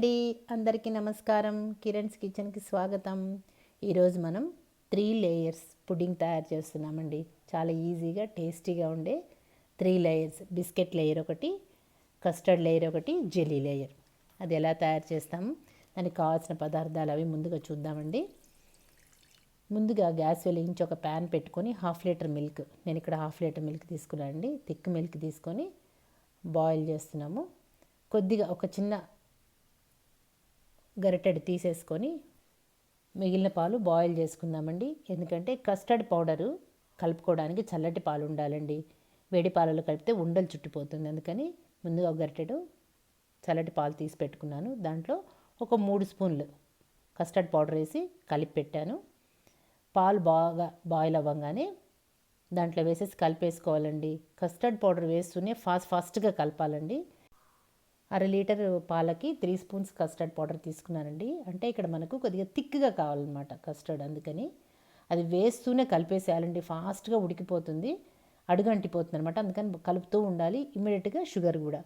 అండి, అందరికీ నమస్కారం. కిరణ్స్ కిచెన్కి స్వాగతం. ఈరోజు మనం 3 లేయర్స్ పుడ్డింగ్ తయారు చేస్తున్నామండి. చాలా ఈజీగా టేస్టీగా ఉండే 3 లేయర్స్, బిస్కెట్ లేయర్ ఒకటి, కస్టర్డ్ లేయర్ ఒకటి, జెల్లీ లేయర్. అది ఎలా తయారు చేస్తాము, దానికి కావాల్సిన పదార్థాలు అవి ముందుగా చూద్దామండి. ముందుగా గ్యాస్ వెలిగించి ఒక ప్యాన్ పెట్టుకొని 1/2 లీటర్ మిల్క్, నేను ఇక్కడ 1/2 లీటర్ మిల్క్ తీసుకున్నానండి. థిక్ మిల్క్ తీసుకొని బాయిల్ చేస్తున్నాము. కొద్దిగా ఒక చిన్న గరిటెడు తీసేసుకొని మిగిలిన పాలు బాయిల్ చేసుకుందామండి. ఎందుకంటే కస్టర్డ్ పౌడరు కలుపుకోవడానికి చల్లటి పాలు ఉండాలండి. వేడి పాలలో కలిపితే ఉండలు చుట్టిపోతుంది. అందుకని ముందుగా ఒక గరిటెడు చల్లటి పాలు తీసి పెట్టుకున్నాను. దాంట్లో ఒక 3 స్పూన్లు కస్టర్డ్ పౌడర్ వేసి కలిపి పెట్టాను. పాలు బాగా బాయిల్ అవ్వగానే దాంట్లో వేసేసి కలిపేసుకోవాలండి. కస్టర్డ్ పౌడర్ వేస్తూనే ఫాస్ట్గా కలపాలండి. 1/2 లీటర్ పాలకి 3 స్పూన్స్ కస్టర్డ్ పౌడర్ తీసుకున్నానండి. అంటే ఇక్కడ మనకు కొద్దిగా థిక్గా కావాలన్నమాట కస్టర్డ్. అందుకని అది వేస్తూనే కలిపేసేయాలండి. ఫాస్ట్గా ఉడికిపోతుంది, అడుగంటిపోతుంది అనమాట. అందుకని కలుపుతూ ఉండాలి. ఇమ్మీడియట్గా షుగర్ కూడా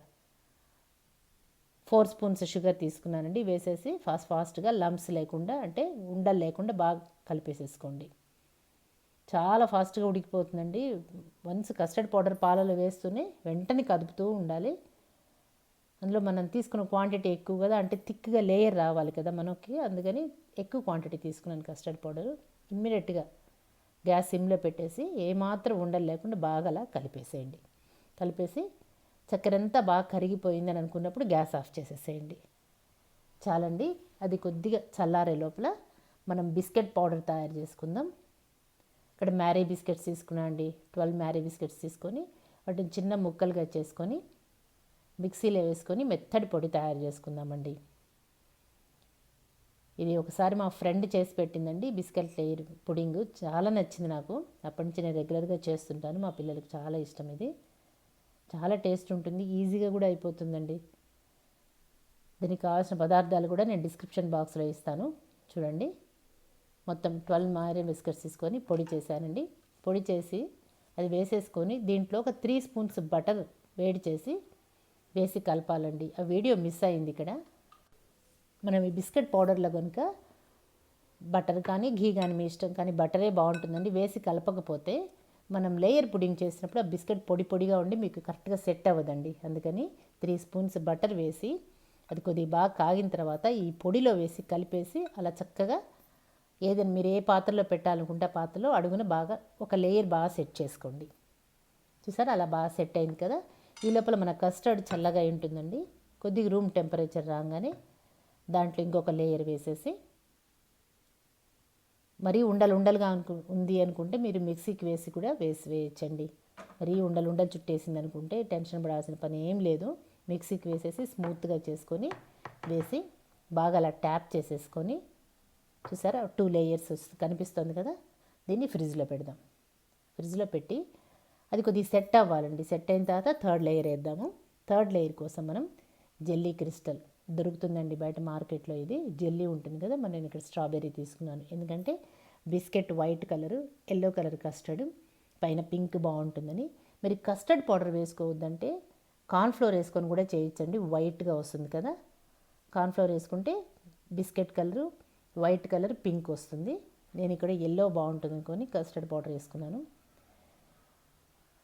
4 స్పూన్స్ షుగర్ తీసుకున్నానండి. వేసేసి ఫాస్ట్గా లంప్స్ లేకుండా, అంటే ఉండలు లేకుండా బాగా కలిపేసేసుకోండి. చాలా ఫాస్ట్గా ఉడికిపోతుందండి. వన్స్ కస్టర్డ్ పౌడర్ పాలలో వేస్తూనే వెంటనే కదుపుతూ ఉండాలి. అందులో మనం తీసుకున్న క్వాంటిటీ ఎక్కువ కదా, అంటే థిక్గా లేయర్ రావాలి కదా మనకి. అందుకని ఎక్కువ క్వాంటిటీ తీసుకున్నాను కస్టర్డ్ పౌడరు. ఇమ్మీడియట్గా గ్యాస్ సిమ్లో పెట్టేసి ఏమాత్రం ఉండలు లేకుండా బాగా అలా కలిపేసేయండి. కలిపేసి చక్కెర అంతా బాగా కరిగిపోయిందని అనుకున్నప్పుడు గ్యాస్ ఆఫ్ చేసేసేయండి. చాలండి. అది కొద్దిగా చల్లారే లోపల మనం బిస్కెట్ పౌడర్ తయారు చేసుకుందాం. ఇక్కడ మ్యారీ బిస్కెట్స్ తీసుకున్నాను అండి. 12 మ్యారీ బిస్కెట్స్ తీసుకొని వాటిని చిన్న ముక్కలుగా చేసుకొని మిక్సీలో వేసుకొని మెత్తడి పొడి తయారు చేసుకుందామండి. ఇది ఒకసారి మా ఫ్రెండ్ చేసి పెట్టిందండి బిస్కెట్ లేయర్ పుడింగ్. చాలా నచ్చింది నాకు. అప్పటి నుంచి నేను రెగ్యులర్గా చేస్తుంటాను. మా పిల్లలకు చాలా ఇష్టం. ఇది చాలా టేస్ట్ ఉంటుంది, ఈజీగా కూడా అయిపోతుందండి. దీనికి కావాల్సిన పదార్థాలు కూడా నేను డిస్క్రిప్షన్ బాక్స్లో ఇస్తాను, చూడండి. మొత్తం 12 మ్యారీ బిస్కెట్స్ తీసుకొని పొడి చేశానండి. పొడి చేసి అది వేసేసుకొని దీంట్లో ఒక 3 స్పూన్స్ బటర్ వేడి చేసి వేసి కలపాలండి. ఆ వీడియో మిస్ అయింది ఇక్కడ. మనం ఈ బిస్కెట్ పౌడర్లో కనుక బటర్ కానీ ఘీ కానీ మీ ఇష్టం, కానీ బటరే బాగుంటుందండి. వేసి కలపకపోతే మనం లేయర్ పుడింగ్ చేసినప్పుడు ఆ బిస్కెట్ పొడి పొడిగా ఉండి మీకు కరెక్ట్గా సెట్ అవ్వదండి. అందుకని 3 స్పూన్స్ బటర్ వేసి అది కొద్దిగా బాగా కాగిన తర్వాత ఈ పొడిలో వేసి కలిపేసి అలా చక్కగా ఏదైనా మీరు ఏ పాత్రలో పెట్టాలనుకుంటే ఆ పాత్రలో అడుగున బాగా ఒక లేయర్ బాగా సెట్ చేసుకోండి. చూసారా, అలా బాగా సెట్ అయింది కదా. ఈ లోపల మన కస్టర్డ్ చల్లగా ఉంటుందండి. కొద్దిగా రూమ్ టెంపరేచర్ రాగానే దాంట్లో ఇంకొక లేయర్ వేసేసి, మరీ ఉండలుగా ఉంది అనుకుంటే మీరు మిక్సీకి వేసి కూడా వేయచ్చండి. మరీ ఉండలు చుట్టేసింది అనుకుంటే టెన్షన్ పడాల్సిన పని ఏం లేదు. మిక్సీకి వేసేసి స్మూత్గా చేసుకొని వేసి బాగా అలా ట్యాప్ చేసేసుకొని, చూసారా 2 లేయర్స్ కనిపిస్తుంది కదా. దీన్ని ఫ్రిడ్జ్లో పెడదాం. ఫ్రిడ్జ్లో పెట్టి అది కొద్దిగా సెట్ అవ్వాలండి. సెట్ అయిన తర్వాత 3rd లేయర్ వేద్దాము. 3rd లేయర్ కోసం మనం జెల్లీ క్రిస్టల్ దొరుకుతుందండి బయట మార్కెట్లో. ఇది జెల్లీ ఉంటుంది కదా. నేను ఇక్కడ స్ట్రాబెర్రీ తీసుకున్నాను. ఎందుకంటే biscuit white colour, yellow colour custard, పైన పింక్ బాగుంటుందని. మరి కస్టర్డ్ పౌడర్ వేసుకోవద్దంటే కార్న్ఫ్లోర్ వేసుకొని కూడా చేయొచ్చండి. వైట్గా వస్తుంది కదా. కార్న్ఫ్లోర్ వేసుకుంటే biscuit colour, white colour, pink వస్తుంది. నేను ఇక్కడ ఎల్లో బాగుంటుంది అనుకొని కస్టర్డ్ పౌడర్ వేసుకున్నాను.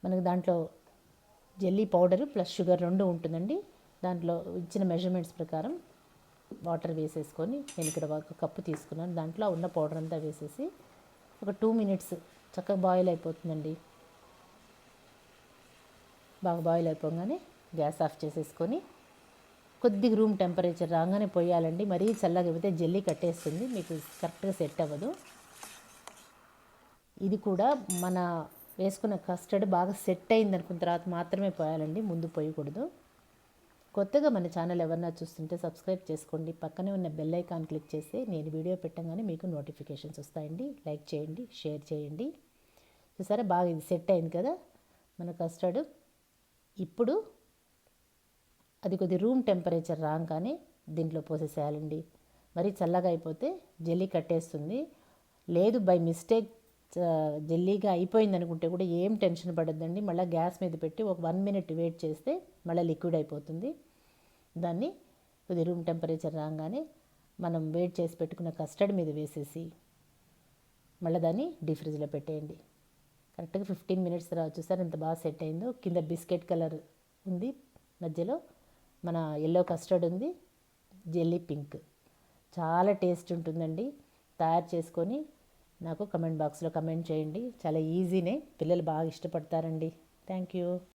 మనకు దాంట్లో జెల్లీ పౌడరు ప్లస్ షుగర్ 2 ఉంటుందండి. దాంట్లో ఇచ్చిన మెజర్మెంట్స్ ప్రకారం వాటర్ వేసేసుకొని, నేను ఇక్కడ ఒక కప్పు తీసుకున్నాను. దాంట్లో ఉన్న పౌడర్ అంతా వేసేసి ఒక 2 మినిట్స్ చక్కగా బాయిల్ అయిపోతుందండి. బాగా బాయిల్ అయిపోగానే గ్యాస్ ఆఫ్ చేసేసుకొని కొద్దిగా రూమ్ టెంపరేచర్ రాగానే పోయాలండి. మరీ చల్లగా అయిపోతే జెల్లీ కట్టేస్తుంది, మీకు కరెక్ట్గా సెట్ అవ్వదు. ఇది కూడా మన వేసుకున్న కస్టర్డ్ బాగా సెట్ అయింది అనుకున్న తర్వాత మాత్రమే పోయాలండి, ముందు పోయకూడదు. కొత్తగా మన ఛానల్ ఎవరన్నా చూస్తుంటే సబ్స్క్రైబ్ చేసుకోండి. పక్కనే ఉన్న బెల్ ఐకాన్ క్లిక్ చేస్తే నేను వీడియో పెట్టగానే మీకు నోటిఫికేషన్స్ వస్తాయండి. లైక్ చేయండి, షేర్ చేయండి. చూసారా, బాగా ఇది సెట్ అయింది కదా మన కస్టర్డ్. ఇప్పుడు అది కొద్ది రూమ్ టెంపరేచర్ రాగానే దీంట్లో పోసేసేయాలండి. మరి చల్లగా అయిపోతే జెల్లీ కట్టేస్తుంది. లేదు బై మిస్టేక్ జెల్లీగా అయిపోయింది అనుకుంటే కూడా ఏం టెన్షన్ పడద్దండి. మళ్ళీ గ్యాస్ మీద పెట్టి ఒక 1 మినిట్ వెయిట్ చేస్తే మళ్ళీ లిక్విడ్ అయిపోతుంది. దాన్ని కొద్ది రూమ్ టెంపరేచర్ రాగానే మనం వేడి చేసి పెట్టుకున్న కస్టర్డ్ మీద వేసేసి మళ్ళీ దాన్ని డీప్ ఫ్రిడ్జ్లో పెట్టేయండి. కరెక్ట్గా 15 మినిట్స్ తర్వాత చూసారు ఎంత బాగా సెట్ అయిందో. కింద బిస్కెట్ కలర్ ఉంది, మధ్యలో మన ఎల్లో కస్టర్డ్ ఉంది, జెల్లీ పింక్. చాలా టేస్ట్ ఉంటుందండి. తయారు చేసుకొని నాకు కమెంట్ బాక్స్లో కమెంట్ చేయండి. చాలా ఈజీనే, పిల్లలు బాగా ఇష్టపడతారండి. Thank you.